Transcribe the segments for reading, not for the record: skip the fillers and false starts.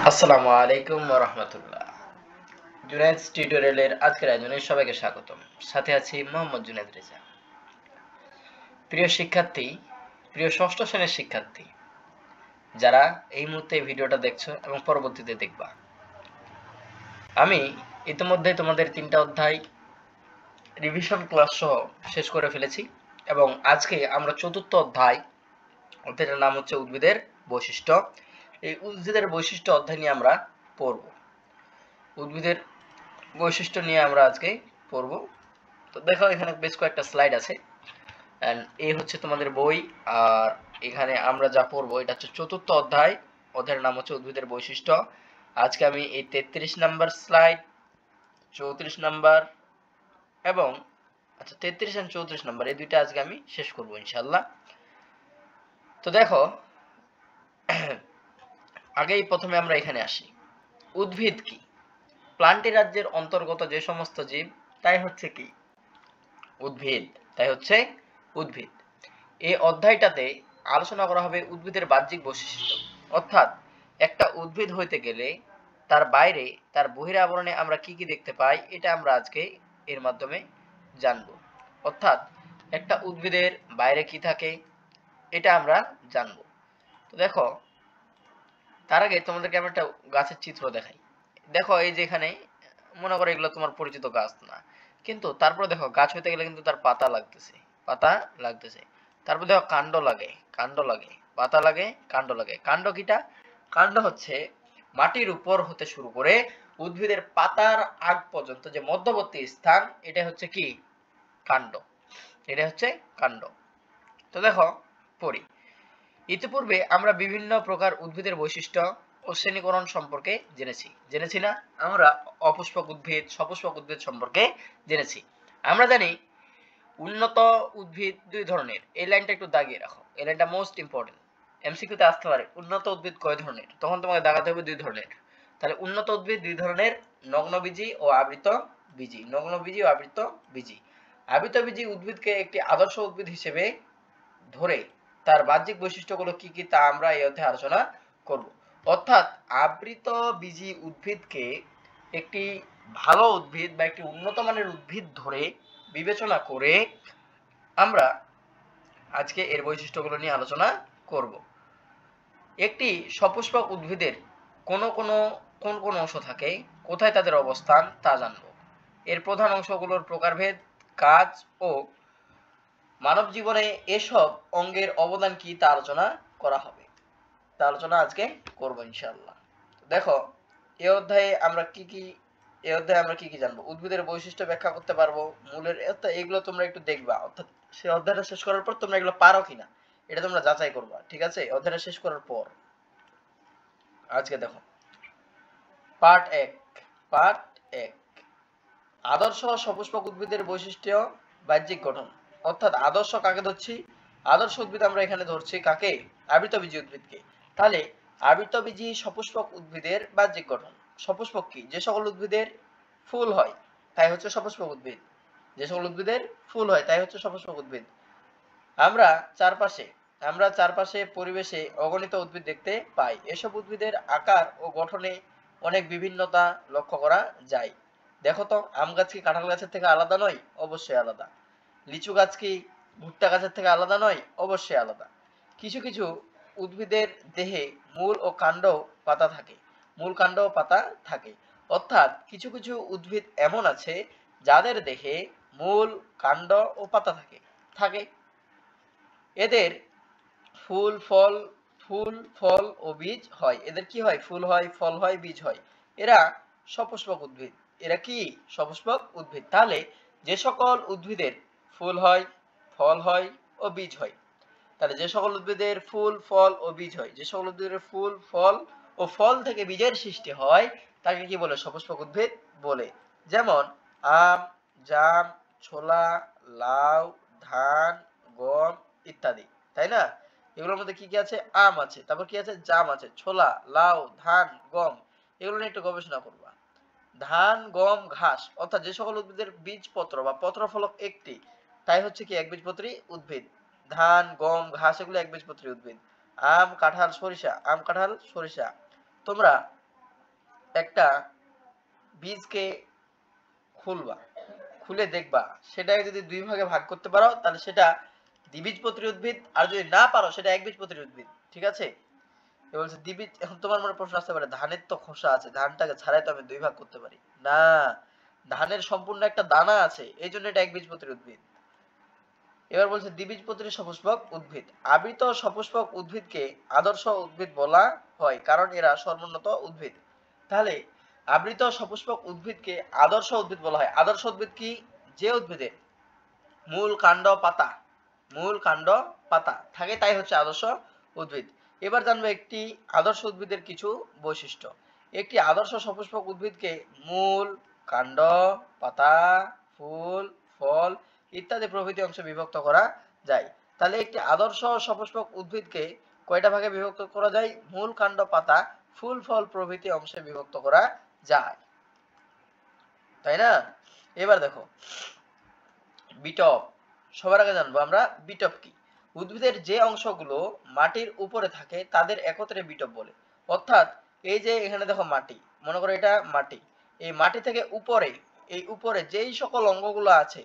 আসসালামু আলাইকুম ওয়া রাহমাতুল্লাহ। জুনায়েদ টিউটোরিয়ালের আজকের আয়োজনে সবাইকে স্বাগতম। সাথে আছি মোহাম্মদ জুনায়েদ রেজা। প্রিয় শিক্ষার্থী, প্রিয় ষষ্ঠ শ্রেণীর শিক্ষার্থী, যারা এই মুহূর্তে এই ভিডিওটা দেখছো এবং পরবর্তীতে দেখবা, আমি ইতিমধ্যে তোমাদের 3টা অধ্যায় রিভিশন ক্লাস সহ শেষ করে ফেলেছি এবং আজকে আমরা চতুর্থ অধ্যায়টার নাম হচ্ছে উদ্ভিদের বৈশিষ্ট্য। এই উদ্ভিদের বৈশিষ্ট্য অধ্যায় নিয়ে আমরা পড়ব। উদ্ভিদের বৈশিষ্ট্য নিয়ে আমরা আজকে পড়ব। তো দেখো এখানে বেশ কয়েকটা স্লাইড আছে এন্ড এই হচ্ছে তোমাদের বই। আর এখানে আমরা যা পড়বো এটা হচ্ছে চতুর্থ অধ্যায়ের নাম হচ্ছে উদ্ভিদের বৈশিষ্ট্য। আজকে আমি এই 33 নাম্বার স্লাইড, 34 নাম্বার এবং 33 এন্ড 34 নাম্বার এই দুইটা আজকে আমি শেষ করব ইনশাআল্লাহ। তো দেখো আগেই প্রথমে আমরা এখানে আসি। উদ্ভিদ কি? প্লান্টি রাজ্যের অন্তর্গত যে সমস্ত জীব তাই হচ্ছে কি? উদ্ভিদ। তাই হচ্ছে উদ্ভিদ। এই অধ্যায়টাতে আলোচনা করা হবে উদ্ভিদের বাহ্যিক বৈশিষ্ট্য, অর্থাৎ একটা উদ্ভিদ হইতে গেলে তার বাইরে, তার বহিরাবরণে আমরা কি কি দেখতে পাই এটা আমরা আজকে এর মাধ্যমে জানব। অর্থাৎ একটা উদ্ভিদের বাইরে কি থাকে এটা আমরা জানব। তো দেখো তার আগে তোমাদেরকে আমি একটা গাছের চিত্র দেখাই। দেখো এই যে এখানে মনে করো এগুলো তোমার পরিচিত গাছ না, কিন্তু তারপরে দেখো গাছ হইতে গেলে কিন্তু তার পাতা লাগতেছে, পাতা লাগতেছে। তারপর দেখো কাণ্ড লাগে, কাণ্ড লাগে, পাতা লাগে, কাণ্ড লাগে। কাণ্ড কিটা? কাণ্ড হচ্ছে মাটির উপর হতে শুরু করে উদ্ভিদের পাতার আগ পর্যন্ত যে মধ্যবর্তী স্থান, এটা হচ্ছে কি? কাণ্ড। এটা হচ্ছে কাণ্ড। তো দেখো পড়ি। ইতিপূর্বে আমরা বিভিন্ন প্রকার উদ্ভিদের বৈশিষ্ট্য ও শ্রেণীকরণ সম্পর্কে জেনেছি না? আমরা অপুষ্পক উদ্ভিদ, সপুষ্পক উদ্ভিদ সম্পর্কে জেনেছি। আমরা জানি উন্নত উদ্ভিদ দুই ধরনের। এই লাইনটা একটু দাগিয়ে রাখো, এই লাইনটা মোস্ট ইম্পর্টেন্ট। এমসিকিউতে আসতে পারে উন্নত উদ্ভিদ কয় ধরনের, তখন তোমাকে দাগাতে হবে দুই ধরনের। তাহলে উন্নত উদ্ভিদ দুই ধরনের, নগ্নবীজি ও আবৃত বীজি। নগ্নবীজি ও আবৃত বীজি। আবৃত বীজি উদ্ভিদকে একটি আদর্শ উদ্ভিদ হিসেবে ধরে তার বাহ্যিক বৈশিষ্ট্যগুলো কি কি তা আমরা এই অধ্যায়ে আলোচনা করব। অর্থাৎ আবৃত বীজি উদ্ভিদকে একটি ভালো উদ্ভিদ বা একটি উন্নত মানের উদ্ভিদ ধরে বিবেচনা করে আমরা আজকে এর বৈশিষ্ট্যগুলো নিয়ে আলোচনা করব। একটি সপুষ্পক উদ্ভিদের কোন কোন অংশ থাকে, কোথায় তাদের অবস্থান তা জানব। এর প্রধান অংশগুলোর প্রকারভেদ, কাজ ও মানব জীবনে এসব অঙ্গের অবদান কি তা আলোচনা করা হবে। তা আলোচনা আজকে করব ইনশাআল্লাহ। দেখো এই অধ্যায়ে আমরা কি কি জানবো। উদ্ভিদের বৈশিষ্ট্য ব্যাখ্যা করতে পারবো, মূলের এগুলো তোমরা একটু দেখবা, অর্থাৎ সেই অধ্যায়টা শেষ করার পর তোমরা এগুলো পারো কিনা এটা তোমরা যাচাই করবা, ঠিক আছে? অধ্যায়টা শেষ করার পর। আজকে দেখো পার্ট 1। পার্ট 1, আদর্শ সপুষ্পক উদ্ভিদের বৈশিষ্ট্য, বাহ্যিক গঠন। অর্থাৎ আদর্শ কাকে ধরছি? আদর্শ উদ্ভিদ আমরা এখানে ধরছি কাকে? আবৃতবীজী উদ্ভিদকে। তাহলে আবৃতবীজী সপুষ্পক উদ্ভিদের বাহ্যিক গঠন। সপুষ্পক কি? যে সকল উদ্ভিদের ফুল হয় তাই হচ্ছে সপুষ্পক উদ্ভিদ। যে সকল উদ্ভিদের ফুল হয় তাই হচ্ছে সপুষ্পক উদ্ভিদ। আমরা চারপাশে পরিবেশে অগণিত উদ্ভিদ দেখতে পাই। এসব উদ্ভিদের আকার ও গঠনে অনেক বিভিন্নতা লক্ষ্য করা যায়। দেখো তো আম গাছ কি কাঁঠাল গাছের থেকে আলাদা নয়? অবশ্যই আলাদা। লিচু গাছ কি ভুট্টা গাছের থেকে আলাদা নয়? অবশ্যই আলাদা। কিছু কিছু উদ্ভিদের দেহে মূল ও কাণ্ড পাতা থাকে, মূল কাণ্ড ও পাতা থাকে। অর্থাৎ কিছু কিছু উদ্ভিদ এমন আছে যাদের দেহে মূল, কাণ্ড ও পাতা থাকে। এদের ফুল ফল ও বীজ হয়। এদের কি হয়? ফুল হয়, ফল হয়, বীজ হয়। এরা সপুষ্পক উদ্ভিদ। এরা কি? সপুষ্পক উদ্ভিদ। তাহলে যে সকল উদ্ভিদের ফুল হয়, ফল হয় ও বীজ হয়, তাহলে যে সকল উদ্ভিদের ফুল, ফল ও বীজ হয়, যে সকল উদ্ভিদের ফুল, ফল ও ফল থেকে বীজের সৃষ্টি হয় তাকে কি বলে? সপুষ্পক উদ্ভিদ বলে। যেমন আম, জাম, ছোলা, লাউ, ধান, গম ইত্যাদি, তাই না? এগুলোর মধ্যে কি কি আছে? আম আছে, তারপর কি আছে? জাম আছে, ছোলা, লাউ, ধান, গম, এগুলো নিয়ে একটু গবেষণা করবা। ধান, গম, ঘাস, অর্থাৎ যে সকল উদ্ভিদের বীজপত্র বা পত্রফলক একটি তাই হচ্ছে কি? একবীজপত্রী উদ্ভিদ। ধান, গম, ঘাস এগুলো একবীজপত্রী উদ্ভিদ। আম, কাঁঠাল, সরিষা, আম, কাঁঠাল, সরিষা। তোমরা একটা বীজকে খুলবা, খুলে দেখবা, সেটাকে যদি দুই ভাগে ভাগ করতে পারো তাহলে সেটা দ্বিবীজপত্রী উদ্ভিদ, আর যদি না পারো সেটা একবীজপত্রী উদ্ভিদ। ঠিক আছে? বলছে দ্বিবীজ। এখন তোমার মনে প্রশ্ন আসতে পারে, ধানের তো খোসা আছে, ধানটাকে ছাড়াই তো আমি দুই ভাগ করতে পারি না, ধানের সম্পূর্ণ একটা দানা আছে, এই জন্য এটা একবীজপত্রী উদ্ভিদ। এবার বলছে দ্বিবীজপত্রী সপুষ্পক উদ্ভিদ। আবৃত সপুষ্পক উদ্ভিদকে আদর্শ উদ্ভিদ বলা হয় কারণ এরা সর্বোন্নত উদ্ভিদ। তাহলে আবৃত সপুষ্পক উদ্ভিদকে আদর্শ উদ্ভিদ বলা হয়। আদর্শ উদ্ভিদ কি? যে উদ্ভিদের মূল কাণ্ড পাতা, মূল কাণ্ড পাতা থাকে তাই হচ্ছে আদর্শ উদ্ভিদ। এবার জানবো একটি আদর্শ উদ্ভিদের কিছু বৈশিষ্ট্য। একটি আদর্শ সপুষ্পক উদ্ভিদকে মূল, কাণ্ড, পাতা, ফুল, ফল ইত্যাদি প্রভৃতি অংশে বিভক্ত করা যায়। তাহলে একটি আদর্শ সপুষ্পক উদ্ভিদকে কয়টা ভাগে বিভক্ত করা যায়? মূল, কাণ্ড, পাতা, ফুল, ফল প্রভৃতি অংশে বিভক্ত করা যায়, তাই না? এবার দেখো বিটপ। সবার আগে জানবো আমরা বিটপ কি। উদ্ভিদের যে অংশগুলো মাটির উপরে থাকে তাদের একত্রে বিটপ বলে। অর্থাৎ এই যে এখানে দেখো মাটি, মনে করো এটা মাটি, এই মাটি থেকে উপরে, এই উপরে যেই সকল অঙ্গগুলো আছে,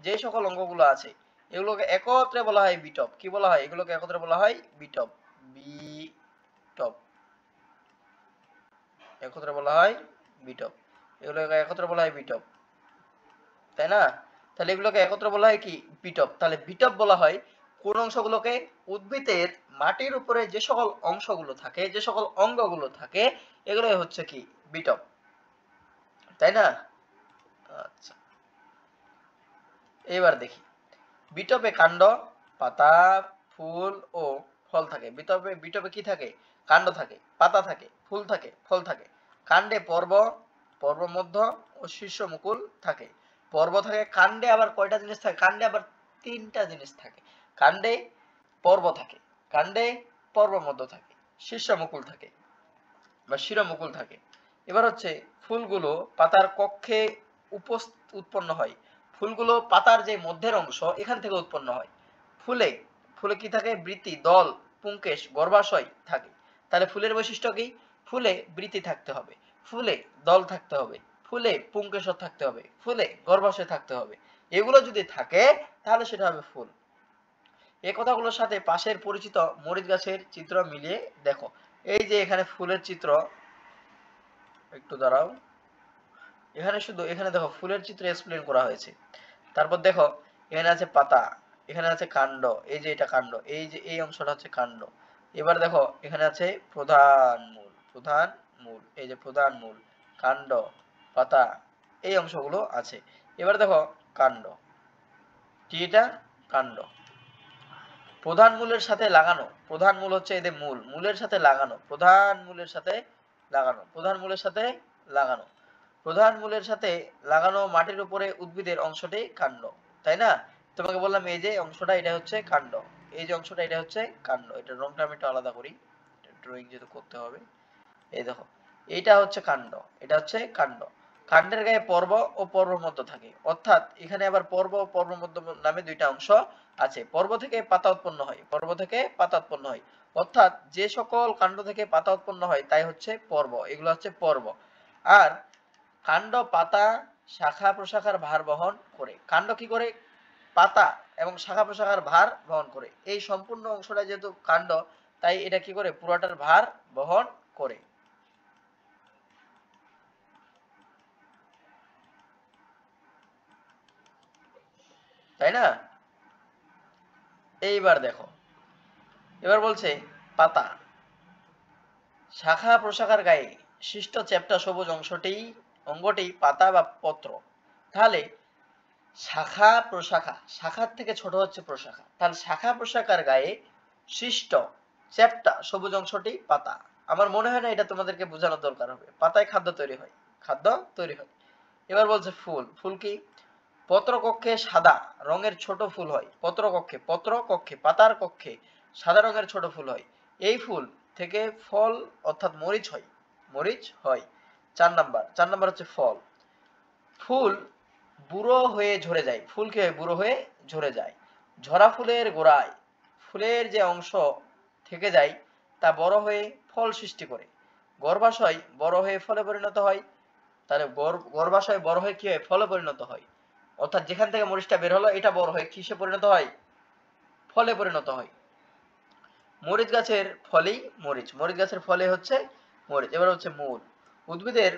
যেই সকল অঙ্গগুলো আছে এগুলোকে একত্রে বলা হয় বিটপ। কি বলা হয়? এগুলোকে একত্রে বলা হয় বিটপ। বিটপ, একত্রে বলা হয় বিটপ। এগুলোকে একত্রে বলা হয় বিটপ, তাই না? তাহলে এগুলোকে একত্রে বলা হয় কি? বিটপ। তাহলে বিটপ বলা হয় কোন অংশগুলোকে? উদ্ভিদের মাটির উপরে যে সকল অংশগুলো থাকে, যে সকল অঙ্গগুলো থাকে এগুলো হচ্ছে কি? বিটপ, তাই না? আচ্ছা, এবার দেখি বিটপে কাণ্ড, পাতা, ফুল ও ফল থাকে। বিটপে বিটপে কি থাকে? কাণ্ড থাকে, পাতা থাকে, ফুল থাকে, ফল থাকে। কাণ্ডে পর্ব, পর্বমধ্য ও শীর্ষ মুকুল থাকে। পর্ব থাকে। কাণ্ডে আবার কয়টা জিনিস থাকে? কাণ্ডে আবার তিনটা জিনিস থাকে। কাণ্ডে পর্ব থাকে, কাণ্ডে পর্বমধ্য থাকে, শীর্ষ মুকুল থাকে বা শিরোমুকুল থাকে। এবার হচ্ছে ফুলগুলো পাতার কক্ষে উৎপন্ন হয়। ফুলগুলো পাতার যে মধ্যের অংশ এখান থেকে উৎপন্ন হয়। ফুলে, ফুলে কি থাকে? বৃতি, দল, পুংকেশ, গর্ভাশয় থাকে। তাহলে ফুলের বৈশিষ্ট্য কি? ফুলে বৃতি থাকতে হবে, ফুলে দল থাকতে হবে, ফুলে পুংকেশর থাকতে হবে, ফুলে গর্ভাশয় থাকতে হবে। এগুলো যদি থাকে তাহলে সেটা হবে ফুল। এই কথাগুলোর সাথে পাশের পরিচিত মরিচ গাছের চিত্র মিলিয়ে দেখো। এই যে এখানে ফুলের চিত্র, একটু দাঁড়াও, এখানে শুধু এখানে দেখো ফুলের চিত্র এক্সপ্লেন করা হয়েছে। তারপর দেখো এখানে আছে পাতা, এখানে আছে কাণ্ড, এই যে এটা কাণ্ড, এই যে এই অংশটা হচ্ছে কাণ্ড। এবার দেখো এখানে আছে প্রধান মূল, প্রধান মূল, এই যে প্রধান মূল, কাণ্ড, পাতা, এই অংশগুলো আছে। এবার দেখো কাণ্ড কি? এটা কাণ্ড। প্রধান মূলের সাথে লাগানো, প্রধান মূল হচ্ছে এদের মূল, মূলের সাথে লাগানো, প্রধান মূলের সাথে লাগানো, প্রধান মূলের সাথে লাগানো, প্রধান মূলের সাথে লাগানো মাটির উপরে উদ্ভিদের অংশটি কাণ্ড, তাই না? তোমাকে বললাম এই যে অংশটা এটা হচ্ছে কাণ্ড, এই যে অংশটা এটা হচ্ছে কাণ্ড। এটা রংটা আমি একটু আলাদা করি, ড্রয়িং যেহেতু করতে হবে। এই দেখো এইটা হচ্ছে কাণ্ড, এটা হচ্ছে কাণ্ড। কাণ্ডের গায়ে পর্ব ও পর্বমধ্য থাকে। অর্থাৎ এখানে আবার পর্ব ও পর্বমধ্য নামে দুইটা অংশ আছে। পর্ব থেকে পাতা উৎপন্ন হয়, পর্ব থেকে পাতা উৎপন্ন হয়। অর্থাৎ যে সকল কাণ্ড থেকে পাতা উৎপন্ন হয় তাই হচ্ছে পর্ব, এগুলো হচ্ছে পর্ব। আর কাণ্ড, পাতা, শাখা প্রশাখার ভার বহন করে। কাণ্ড কি করে? পাতা এবং শাখা প্রশাখার ভার বহন করে। এই সম্পূর্ণ অংশটা যেহেতু কাণ্ড তাই এটা কি করে? পুরোটার ভার বহন করে, তাই না? এইবার দেখো, এবার বলছে পাতা, শাখা প্রশাখার গায়ে সৃষ্ট চ্যাপ্টা সবুজ অঙ্গটি পাতা বা পত্র। তাহলে শাখা প্রশাখা, শাখার থেকে ছোট হচ্ছে প্রশাখা, তাহলে শাখা প্রশাখার গায়ে সৃষ্ট চ্যাপ্টা সবুজ অংশটি পাতা। আমার মনে হয় না এটা তোমাদেরকে বোঝানোর দরকার হবে। পাতায় খাদ্য তৈরি হয়, খাদ্য তৈরি হয়। এবার বলছে ফুল। ফুল কি? পত্রকক্ষে সাদা রঙের ছোট ফুল হয়। পত্রকক্ষে, পত্রকক্ষে পাতার কক্ষে সাদা রঙের ছোট ফুল হয়। এই ফুল থেকে ফল অর্থাৎ মরিচ হয়, মরিচ হয়। 4 নাম্বার হচ্ছে ফল। ফুল বুড়ো হয়ে ঝরে যায়। ফুল কি হয়? বুড়ো হয়ে ঝরে যায়। ঝরা ফুলের গোড়ায় ফুলের যে অংশ থেকে যায় তা বড় হয়ে ফল সৃষ্টি করে। গর্ভাশয় বড় হয়ে ফলে পরিণত হয়। তাহলে গর্ভাশয় বড় হয়ে কি হয়? ফলে পরিণত হয়। অর্থাৎ যেখান থেকে মরিচটা বের হলো এটা বড় হয়ে কিসে পরিণত হয়? ফলে পরিণত হয়। মরিচ গাছের ফলেই মরিচ, মরিচ গাছের ফলে হচ্ছে মরিচ। এবার হচ্ছে মূল। উদ্ভিদের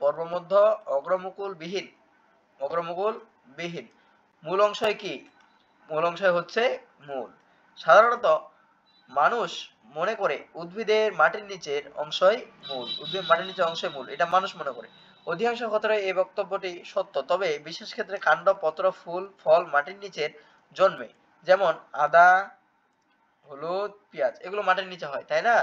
পর্বমধ্য অগ্রমুকুল বিহীন, অগ্রমুকুল বিহীন মূল অংশই কি? মূল অংশ হচ্ছে মূল। সাধারণত মানুষ মনে করে উদ্ভিদের মাটির নিচের অংশই মূল, উদ্ভিদের মাটির নিচের অংশই মূল, এটা মানুষ মনে করে। অধিকাংশ ক্ষেত্রে এই বক্তব্যটি সত্য, তবে বিশেষ ক্ষেত্রে কাণ্ড, পত্র, ফুল, ফল মাটির নিচের জন্মে। যেমন আদা, হলুদ, পেঁয়াজ এগুলো মাটির নিচে হয়, তাই না?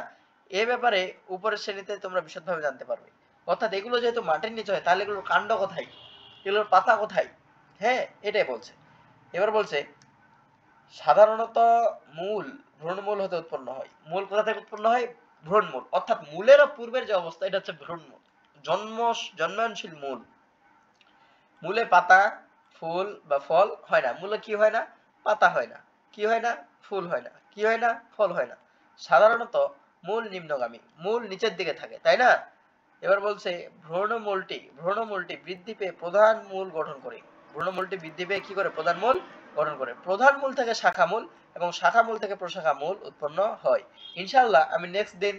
এ ব্যাপারে উপরের শ্রেণীতে তোমরা বিশদভাবে জানতে পারবে। অর্থাৎ এগুলো যেহেতু মাটির নিচে হয় তাহলে এগুলোর কাণ্ড কোথায়, এগুলোর পাতা কোথায়? হ্যাঁ, এটাই বলছে। এবার বলছে সাধারণত মূল ভ্রূণমূল হতে উৎপন্ন হয়। মূল কোথা থেকে উৎপন্ন হয়? ভ্রূণমূল। অর্থাৎ মূলেরও পূর্বের যে অবস্থা এটা হচ্ছে ভ্রূণমূল, জন্মনশীল মূল। মূলে পাতা, ফুল বা ফল হয় না। মূলে কি হয় না? পাতা হয় না। কি হয় না? ফুল হয় না। কি হয় না? ফল হয় না। সাধারণত মূল নিম্নগামী, মূল নিচের দিকে থাকে, তাই না? এবার বলছে ভ্রূণমূলটি বৃদ্ধি পেয়ে প্রধান মূল গঠন করে। ভ্রূণমূলটি বৃদ্ধি পেয়ে কি করে? প্রধান মূল গঠন করে। প্রধান মূল থেকে শাখা মূল এবং শাখা মূল থেকে প্রশাখা মূল উৎপন্ন হয়। ইনশাআল্লাহ আমি নেক্সট দিন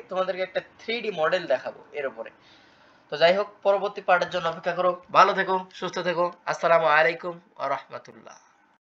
তোমাদেরকে একটা 3D মডেল দেখাবো এর উপরে। তো যাই হোক, পরবর্তী পার্টের জন্য অপেক্ষা করো। ভালো থেকো, সুস্থ থেকো। আসসালামু আলাইকুম ওয়া রাহমাতুল্লাহ।